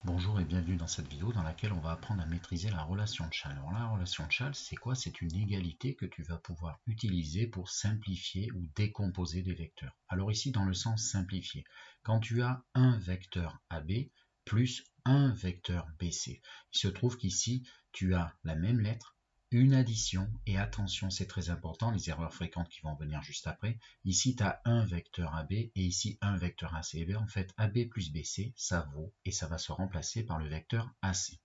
Bonjour et bienvenue dans cette vidéo dans laquelle on va apprendre à maîtriser la relation de Chasles. Alors la relation de Chasles, c'est quoi? C'est une égalité que tu vas pouvoir utiliser pour simplifier ou décomposer des vecteurs. Alors ici, dans le sens simplifié, quand tu as un vecteur AB plus un vecteur BC, il se trouve qu'ici, tu as la même lettre, une addition, et attention, c'est très important, les erreurs fréquentes qui vont venir juste après. Ici, tu as un vecteur AB et ici un vecteur AC. Et bien, en fait, AB plus BC, ça vaut et ça va se remplacer par le vecteur AC.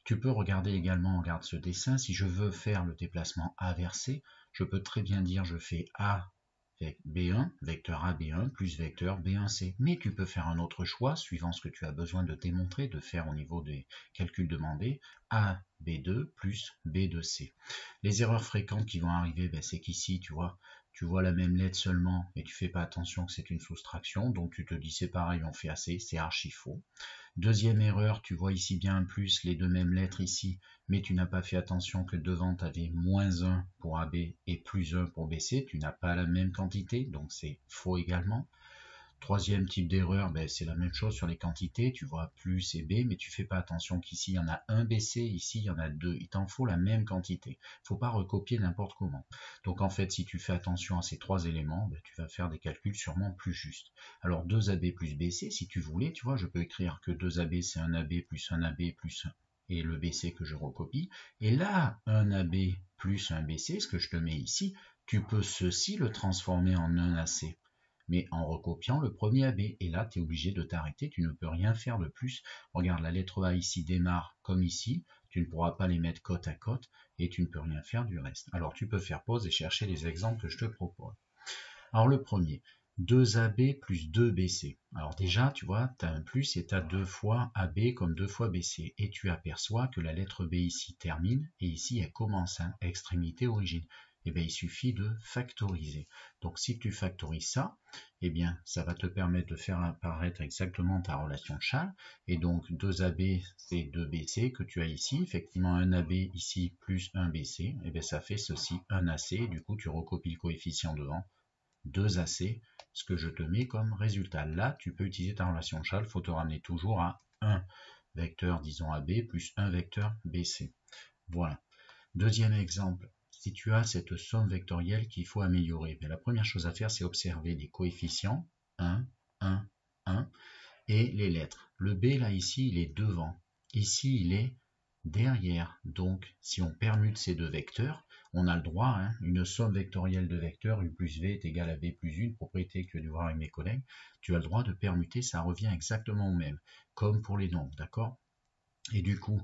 Tu peux regarder également, regarde ce dessin, si je veux faire le déplacement A vers C, je peux très bien dire je fais A B1, vecteur A B1 plus vecteur B1C. Mais tu peux faire un autre choix suivant ce que tu as besoin de démontrer, de faire au niveau des calculs demandés, A B2 plus B2C. Les erreurs fréquentes qui vont arriver, c'est qu'ici, tu vois la même lettre seulement et tu fais pas attention que c'est une soustraction, donc tu te dis c'est pareil, on fait AC, c'est archi faux. Deuxième erreur, tu vois ici bien un plus, les deux mêmes lettres ici, mais tu n'as pas fait attention que devant tu avais moins 1 pour AB et plus 1 pour BC, tu n'as pas la même quantité, donc c'est faux également. Troisième type d'erreur, c'est la même chose sur les quantités, tu vois plus et B, mais tu fais pas attention qu'ici il y en a un BC, ici il y en a deux, il t'en faut la même quantité. Il ne faut pas recopier n'importe comment. Donc en fait, si tu fais attention à ces trois éléments, tu vas faire des calculs sûrement plus justes. Alors 2AB plus BC, si tu voulais, tu vois, je peux écrire que 2AB c'est un AB plus un AB plus 1 et le BC que je recopie. Et là, un AB plus un BC, ce que je te mets ici, tu peux ceci le transformer en un AC, mais en recopiant le premier AB. Et là, tu es obligé de t'arrêter, tu ne peux rien faire de plus. Regarde, la lettre A ici démarre comme ici, tu ne pourras pas les mettre côte à côte, et tu ne peux rien faire du reste. Alors tu peux faire pause et chercher les exemples que je te propose. Alors le premier, 2AB plus 2BC. Alors déjà, tu vois, tu as un plus et tu as 2 fois AB comme 2 fois BC. Et tu aperçois que la lettre B ici termine, et ici elle commence, extrémité origine. Et bien il suffit de factoriser. Donc si tu factorises ça, eh bien ça va te permettre de faire apparaître exactement ta relation de Chasles. Et donc 2AB c'est 2BC que tu as ici. Effectivement un AB ici plus 1BC, et bien ça fait ceci, un AC. Et du coup tu recopies le coefficient devant. 2AC, ce que je te mets comme résultat. Là, tu peux utiliser ta relation de Chasles, il faut te ramener toujours à un vecteur, disons AB, plus un vecteur BC. Voilà. Deuxième exemple, si tu as cette somme vectorielle qu'il faut améliorer, la première chose à faire, c'est observer les coefficients 1, 1, 1 et les lettres. Le B, là, ici, il est devant. Ici, il est derrière. Donc, si on permute ces deux vecteurs, on a le droit, une somme vectorielle de vecteurs, U plus V est égal à B plus 1, propriété que tu as dû voir avec mes collègues, tu as le droit de permuter, ça revient exactement au même, comme pour les nombres, d'accord? Et du coup,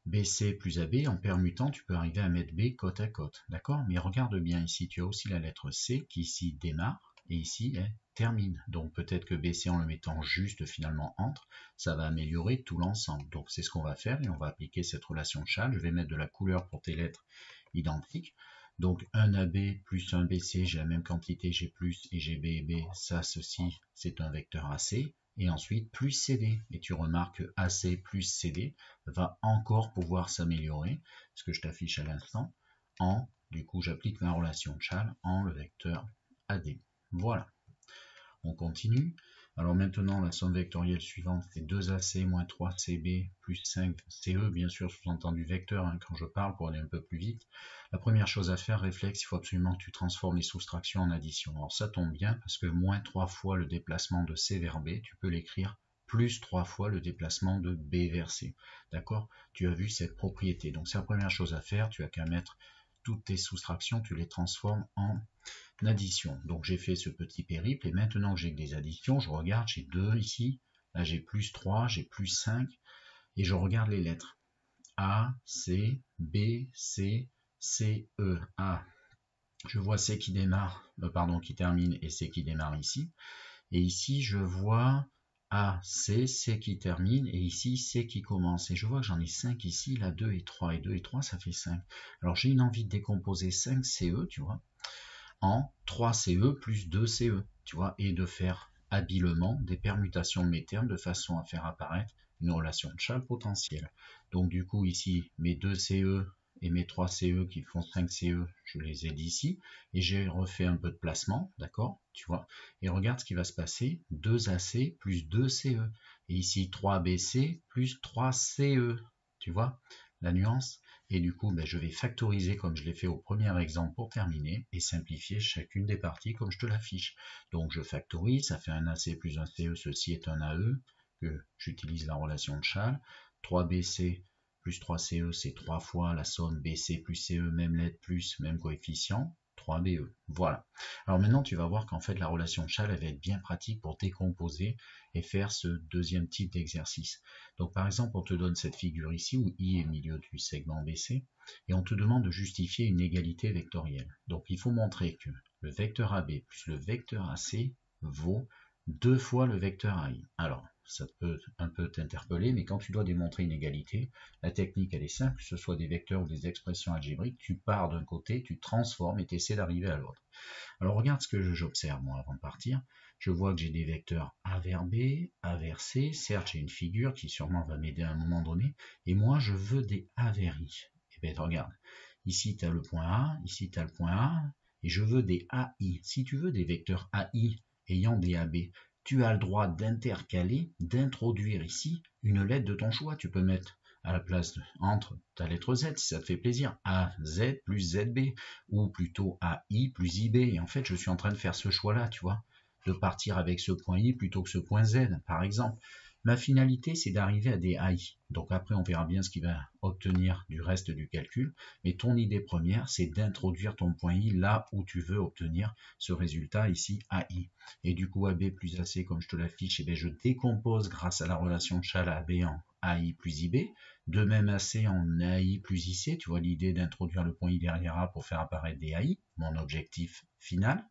BC plus AB, en permutant, tu peux arriver à mettre B côte à côte, d'accord? Mais regarde bien ici, tu as aussi la lettre C qui ici démarre, et ici elle termine. Donc peut-être que BC en le mettant juste finalement entre, ça va améliorer tout l'ensemble. Donc c'est ce qu'on va faire, et on va appliquer cette relation de Chasles. Je vais mettre de la couleur pour tes lettres identiques. Donc un AB plus un BC, j'ai la même quantité, j'ai plus et j'ai B et B, ça, ceci, c'est un vecteur AC. Et ensuite plus CD, et tu remarques que AC plus CD va encore pouvoir s'améliorer, ce que je t'affiche à l'instant, du coup j'applique ma relation de Chasles en le vecteur AD. Voilà, on continue. Alors maintenant, la somme vectorielle suivante, c'est 2AC moins 3CB plus 5CE, bien sûr sous-entendu vecteur, quand je parle pour aller un peu plus vite. La première chose à faire, réflexe, il faut absolument que tu transformes les soustractions en addition. Alors ça tombe bien, parce que moins 3 fois le déplacement de C vers B, tu peux l'écrire plus 3 fois le déplacement de B vers C. D'accord? Tu as vu cette propriété. Donc c'est la première chose à faire, tu as qu'à mettre toutes tes soustractions, tu les transformes en addition. Donc j'ai fait ce petit périple, et maintenant que j'ai des additions, je regarde, j'ai 2 ici, là j'ai plus 3, j'ai plus 5, et je regarde les lettres. A, C, B, C, C, E, A. Je vois C qui démarre, qui termine, et C qui démarre ici. Et ici, je vois A, C, C qui termine, et ici, C qui commence. Et je vois que j'en ai 5 ici, là 2 et 3, et 2 et 3, ça fait 5. Alors j'ai une envie de décomposer 5 CE, tu vois, en 3 CE plus 2 CE, tu vois, et de faire habilement des permutations de mes termes de façon à faire apparaître une relation de Chasles potentielle. Donc du coup ici, mes 2 CE et mes 3 CE qui font 5 CE, je les ai dit ici, et j'ai refait un peu de placement, d'accord, tu vois, et regarde ce qui va se passer, 2 AC plus 2 CE, Et ici 3BC plus 3CE. Tu vois la nuance? Et du coup, je vais factoriser comme je l'ai fait au premier exemple pour terminer et simplifier chacune des parties comme je te l'affiche. Donc je factorise, ça fait un AC plus un CE, ceci est un AE, que j'utilise la relation de Chasles. 3BC plus 3CE, c'est 3 fois la somme BC plus CE, même lettre plus, même coefficient, 3BE. Voilà. Alors maintenant, tu vas voir qu'en fait, la relation de Chasles, elle va être bien pratique pour décomposer et faire ce deuxième type d'exercice. Donc par exemple, on te donne cette figure ici où I est milieu du segment BC et on te demande de justifier une égalité vectorielle. Donc il faut montrer que le vecteur AB plus le vecteur AC vaut 2 fois le vecteur AI. Alors, ça peut un peu t'interpeller, mais quand tu dois démontrer une égalité, la technique elle est simple, que ce soit des vecteurs ou des expressions algébriques, tu pars d'un côté, tu transformes et tu essaies d'arriver à l'autre. Alors regarde ce que j'observe moi avant de partir. Je vois que j'ai des vecteurs A vers B, A vers C. Certes, j'ai une figure qui sûrement va m'aider à un moment donné. Et moi, je veux des A vers I. Et bien, regarde. Ici, tu as le point A. Ici, tu as le point A. Et je veux des AI. Si tu veux des vecteurs AI ayant des AB, tu as le droit d'intercaler, d'introduire ici une lettre de ton choix. Tu peux mettre à la place entre ta lettre Z, si ça te fait plaisir, AZ plus ZB, ou plutôt AI plus IB. Et en fait, je suis en train de faire ce choix-là, tu vois, de partir avec ce point I plutôt que ce point Z, par exemple. Ma finalité, c'est d'arriver à des AI. Donc après, on verra bien ce qu'il va obtenir du reste du calcul. Mais ton idée première, c'est d'introduire ton point I là où tu veux obtenir ce résultat ici, AI. Et du coup, AB plus AC, comme je te l'affiche, je décompose grâce à la relation de Chasles AB en AI plus IB. De même AC en AI plus IC. Tu vois l'idée d'introduire le point I derrière A pour faire apparaître des AI, mon objectif final.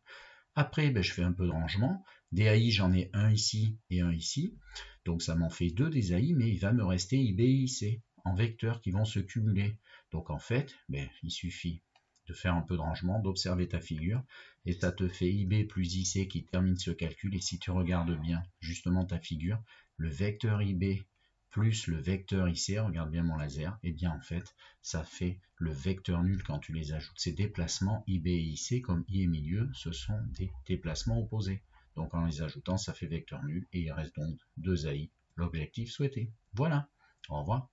Après, je fais un peu de rangement. Des AI, j'en ai un ici et un ici. Donc ça m'en fait deux des AI, mais il va me rester IB et IC en vecteurs qui vont se cumuler. Donc en fait, il suffit de faire un peu de rangement, d'observer ta figure, et ça te fait IB plus IC qui termine ce calcul. Et si tu regardes bien justement ta figure, le vecteur IB plus le vecteur IC, regarde bien mon laser, et bien en fait, ça fait le vecteur nul quand tu les ajoutes. Ces déplacements IB et IC, comme I est milieu, ce sont des déplacements opposés. Donc en les ajoutant, ça fait vecteur nul, et il reste donc 2 AI, l'objectif souhaité. Voilà, au revoir.